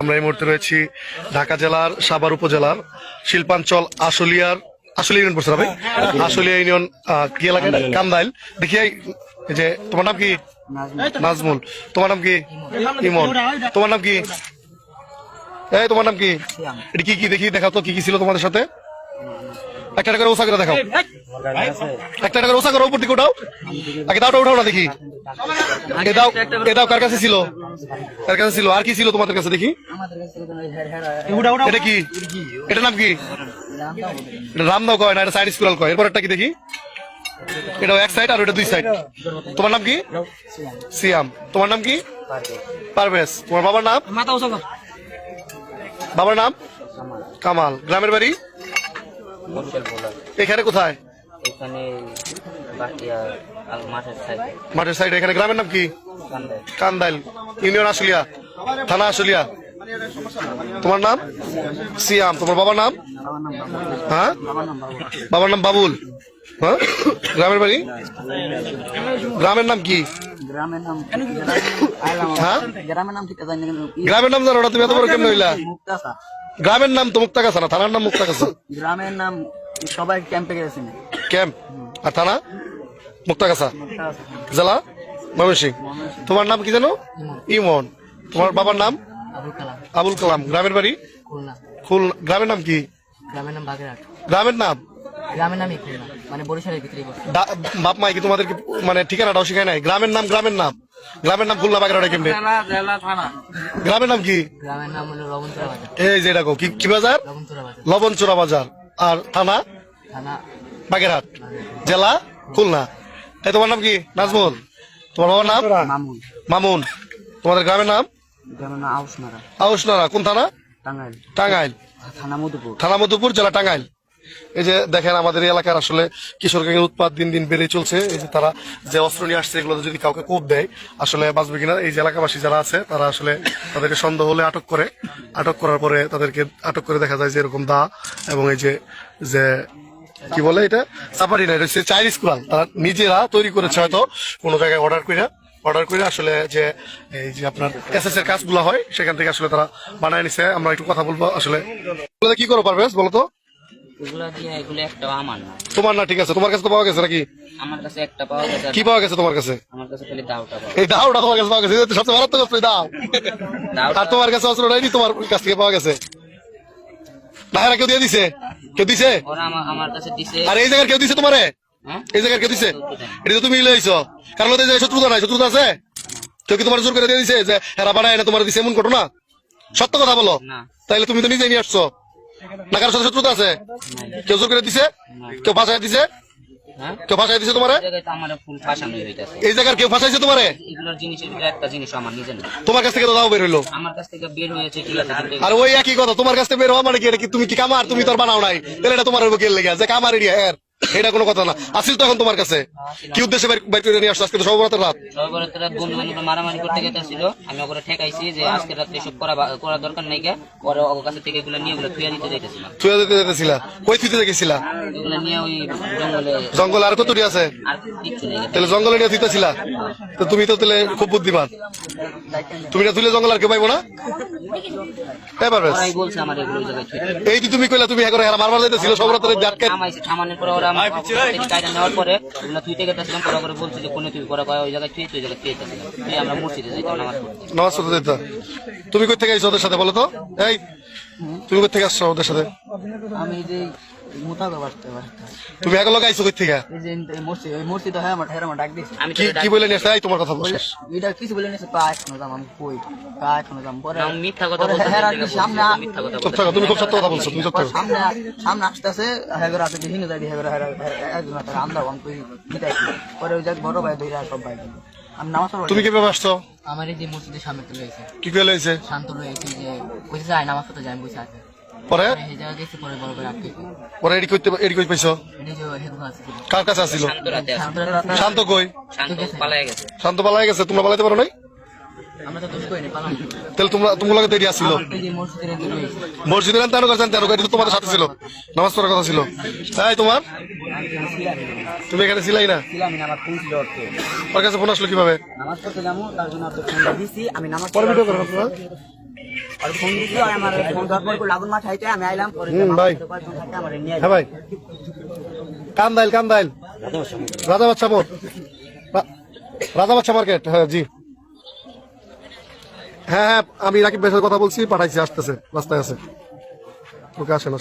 আমরা এই মুহূর্তে রয়েছি ঢাকা জেলার সাভার উপজেলার শিল্পাঞ্চল আশুলিয়া ইউনিয়ন পড়ছে না ভাই? আশুলিয়া ইউনিয়ন কি এলাকা? কান্দাইল। দেখি এই যে তোমার নাম কি? নাজমুল। তোমার নাম কি? ইমন। তোমার নাম কি? এই তোমার নাম কি? এটা কি কি দেখি দেখাও তো, কি কি ছিল তোমাদের সাথে? একটা করে ওসা করে দেখাও, একটা করে ওসা করো, উপর দিকে উঠাও, আগে দাওটা উঠাও না দেখি। এ দাও, এ দাও। কার কাছে ছিল? কার কাছে ছিল? আর কি ছিল তোমাদের কাছে দেখি? এটা কি? এটার নাম কি? এটা রামদাও কয় না, এটা সাইড স্কুরাল কয়। এরপর একটা কি দেখি? এটা এক সাইড আর ওটা দুই সাইড। তোমার নাম কি? সিয়াম। তোমার নাম কি? পারভেজ। তোমার বাবার নাম? বাবার নাম কামাল। গ্রামের বাড়ি এখানে কোথায়? মাঠের সাইড। এখানে গ্রামের নাম কি? কান্দাইল। ইউনিয়ন আশুলিয়া, থানা আশুলিয়া। তোমার নাম? সিয়াম। তোমার বাবার নাম? হ্যাঁ, বাবার নাম বাবুল। হ্যাঁ, গ্রামের বাড়ি? গ্রামের নাম কি? হ্যাঁ, গ্রামের নাম জানো না তুমি? এত বড় কেমন হইলা? গ্রামের নাম তো মুক্তাগাছা না, থানার নাম মুক্তাগাছা। গ্রামের নাম সবাই ক্যাম্পে গেছে। ক্যাম্প। আর থানা মুক্তাগাছা, জেলা ময়মনসিংহ। তোমার নাম কি জানো? ইমন। তোমার বাবার নাম? আবুল কালাম। গ্রামের বাড়ি? খুলনা। গ্রামের নাম কি? গ্রামের নাম বাগেরহাট। গ্রামের নাম? গ্রামের নামই খুলনা, মানে বরিশালের ভিতরে। বাপ মাই কি তোমাদেরকে মানে ঠিকানাটাও শিখায় নাই? গ্রামের নাম গ্রামের নাম খুলনা বাগেরহাটে কেমনে? গ্রামের নাম কি? গ্রামের নাম হলো লবণচুরা বাজার। এই যে দেখো কি বাজার? লবণচুরা বাজার। আর থানা? থানা বাগেরহাট। জেলা খুলনা। এই তোমার নাম কি? নাজমুল। তোমার বাবার নাম? মামুন। তোমাদের গ্রামের নাম? গ্রামের নাম আউসনারা। আউসনারা। কোন থানা? টাঙ্গাইল। টাঙ্গাইল। থানা মধুপুর, জেলা টাঙ্গাইল। এই যে দেখেন আমাদের এই এলাকার আসলে কিশোর গ্যাংয়ের উৎপাদ দিন দিন বেড়ে চলছে। এই যে তারা যে অস্ত্র নিয়ে আসছে, এগুলো যদি কাউকে কোপ দেয় আসলে বাঁচবে কিনা। এই যে এলাকাবাসী যারা আছে তারা আসলে তাদেরকে সন্দেহ হলে আটক করে। আটক করার পরে তাদেরকে আটক করে দেখা যায় যে এরকম দা এবং এই যে যে কি বলে এটা সাপারি না, এটা হচ্ছে চাইনিজ কুড়াল। তারা নিজেরা তৈরি করেছে, হয়তো কোনো জায়গায় অর্ডার করে আসলে যে এই যে আপনার এসএস এর কাজগুলো হয় সেখান থেকে আসলে তারা বানায় নিছে। আমরা একটু কথা বলবো আসলে কি করো পারবে বলো তো? তোমার না, ঠিক আছে, তোমার কাছে তো পাওয়া গেছে নাকি? আমার কাছে একটা পাওয়া গেছে। কি পাওয়া গেছে তোমার কাছে? আমার কাছে খালি দাওটা। এই দাওটা তোমার কাছে পাওয়া গেছে, সবচেয়ে মারাত্মক অস্ত্র দাও। আর তোমার কাছে অস্ত্র নাই, তোমার কাছ থেকে পাওয়া গেছে। বাইরে কেউ দিয়ে দিছে? কেউ দিছে? আমার কাছে দিছে। আর এই জায়গার কেউ দিছে তোমারে? এই জায়গার কেউ দিছে? এটা তো তুমি লইছো, কারণ ওদের শত্রুতা নাই। শত্রুতা আছে? কেউ কি তোমার জোর করে দিয়ে দিছে যে হেরা বাড়ায় না তোমার দিছে? এমন ঘটনা? সত্য কথা বলো। তাইলে তুমি তো নিজে নিয়ে আসছো না? কারোর সাথে শত্রুতা আছে? কেউ জোর করে দিছে? কেউ ফাঁসাই দিছে? কেউ ফাঁসাই দিছে তোমারে? এই জায়গার কেউ ফাঁসাইছে তোমারে? তোমার কাছ থেকে তো দাও বের হইলো। আমার কাছ থেকে বের হয়েছে, ঠিক আছে। আর ওই একই কথা, তোমার কাছ থেকে বের হওয়া মানে কি? এটা কি তুমি কি কামার? তুমি তো বানাও নাই, তাহলে এটা তোমার কে লেগে যে কামার এরিয়া এর? এটা কোনো কথা না। আসিল তো এখন তোমার কাছে কি উদ্দেশ্যে বাইর করে নিয়ে আসছো? আজকে তো সর্বরাতের রাত। সর্বরাতের রাত বন্ধু বান্ধব মারামারি করতে গেছিল। আমি ওকে ঠেকাইছি যে আজকে রাত্রে এসব করা দরকার নাই। পরে ওর কাছে থেকে এগুলো নিয়ে ওগুলো থুয়া দিতে যাইতেছিলাম। থুয়া দিতে যাইতেছিলা? কই থুইতে গেছিলা? এগুলো নিয়ে ওই জঙ্গলে। আর কতটি আছে? আর কিচ্ছু নেই। তাহলে জঙ্গলে নিয়ে থুইতেছিলা? তো তুমি তো তাহলে খুব বুদ্ধিমান। তুমি না থুইলে জঙ্গল আর কেউ পাইবো না? বলছে আমার এগুলো এই তুমি কইলা তুমি এখন মারবার যাইতেছিল সর্বরাতের ডাটকে থামানোর পরে ওরা নেওয়ার পরে ওগুলো থুইতে গেছিলাম। পরে করে বলছে যে কোনে তুই পরে ওই জায়গায় থুই, ওই জায়গায় থুয়েছিলাম। আমরা মসজিদে যাইতাম নামাজ পড়তে। যেত। তুমি কই থেকে আইছো ওদের সাথে বলো তো? এই তুমি কই থেকে আসছো ওদের সাথে? আমি যে তুমি একলো গাইছো কই থেকে? মসজিদ হয় আমার ডাক দিয়েছে। আমি কি বলে নিয়েছে? এই তোমার কথা বলছ? এটা কিছু বলে নিয়েছে। পা এখনো যাম, আমি কই পা এখনো যাম। পরে মিথ্যা কথা বলছো। সামনে তুমি খুব সত্য কথা বলছো। তুমি সত্য সামনে আসতেছে হেগর আছে হিনে যাই হেগর একজন আমরা আমি কই দিতাইছি। পরে ওই জায়গা বড় ভাই দুইরা সব ভাই আমি নামাজ পড়ব। তুমি কিভাবে আসছো? আমার এই যে মসজিদের সামনে তুলে হয়েছে। কি করে হয়েছে? শান্ত হয়েছে যে কইছে যায় নামাজ পড়তে যাই, আমি কইছি আছে। পরে এই জায়গা গেছে, পরে বড় ভাই আটকে। পরে এডি কই পাইছো? এই যে হেগর আছে। কার কাছে আছিল? শান্ত কই? শান্ত পালায় গেছে। তোমরা পালাইতে পারো নাই? আমরা তো দোষ করি না, পালাম। তাহলে তোমরা তৈরি আসছিল মসজিদের তেরো করছেন, 13 গাড়ি তো তোমাদের সাথে ছিল, নামাজ পড়ার কথা ছিল। তাই তোমার তুমি এখানে ছিলাই না? ওর কাছে ফোন আসলো কিভাবে? নামাজ পড়তে যাবো তার জন্য আপনার ফোনটা দিছি। আমি নামাজ পরে ভিডিও করো আপনারা। আর ফোন দিছিল আর আমার ফোন ধর পর লাগুন মাছ খাইতে আমি আইলাম পরে ভাই আমার নিয়ে হ্যাঁ ভাই কান্দাইল রাজা বাচ্চা মোড় রাজা বাচ্চা মার্কেট হ্যাঁ জি হ্যাঁ হ্যাঁ আমি রাকিব ভাইয়ের সাথে কথা বলছি পাঠাইছি আসতেছে রাস্তায় আছে ওকে আসেন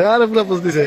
আরে পুরো বুঝ দিছে